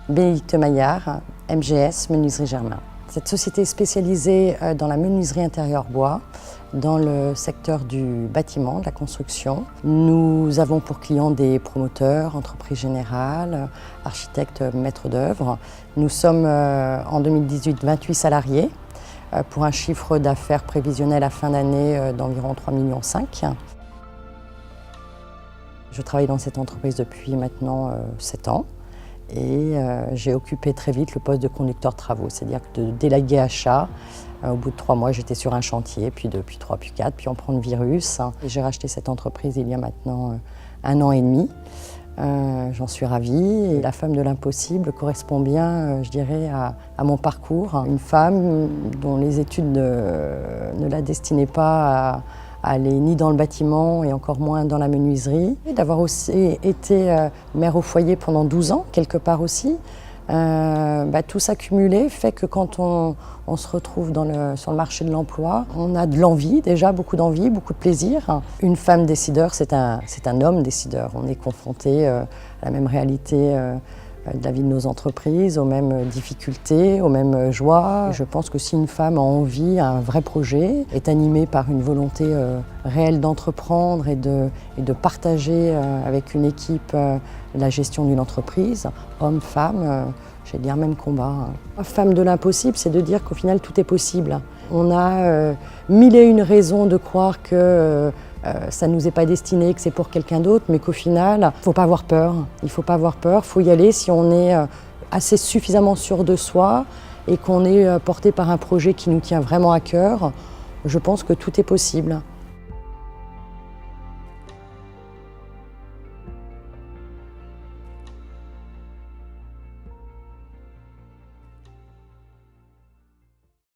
Bénédicte Maillard, MGS, Menuiserie Germain. Cette société est spécialisée dans la menuiserie intérieure bois, dans le secteur du bâtiment, de la construction. Nous avons pour clients des promoteurs, entreprises générales, architectes, maîtres d'œuvre. Nous sommes en 2018 28 salariés pour un chiffre d'affaires prévisionnel à fin d'année d'environ 3,5 millions. Je travaille dans cette entreprise depuis maintenant 7 ans. Et j'ai occupé très vite le poste de conducteur de travaux, c'est-à-dire de délégué achat. Au bout de 3 mois, j'étais sur un chantier, puis 2, puis 3, puis 4, puis on prend le virus. Et j'ai racheté cette entreprise il y a maintenant 1 an et demi. J'en suis ravie. Et la femme de l'impossible correspond bien, je dirais, à mon parcours. Une femme dont les études ne la destinaient pas à aller ni dans le bâtiment et encore moins dans la menuiserie. D'avoir aussi été mère au foyer pendant 12 ans, quelque part aussi, tout ça cumulé fait que quand on se retrouve sur le marché de l'emploi, on a de l'envie, déjà beaucoup d'envie, beaucoup de plaisir. Une femme décideur, c'est un homme décideur. On est confronté à la même réalité de la vie de nos entreprises, aux mêmes difficultés, aux mêmes joies. Je pense que si une femme a envie, a un vrai projet, est animée par une volonté réelle d'entreprendre et de partager avec une équipe la gestion d'une entreprise, homme, femme, j'allais dire même combat. Femme de l'impossible, c'est de dire qu'au final tout est possible. On a 1001 raisons de croire que ça ne nous est pas destiné, que c'est pour quelqu'un d'autre, mais qu'au final, il ne faut pas avoir peur. Il ne faut pas avoir peur, il faut y aller si on est assez suffisamment sûr de soi et qu'on est porté par un projet qui nous tient vraiment à cœur. Je pense que tout est possible.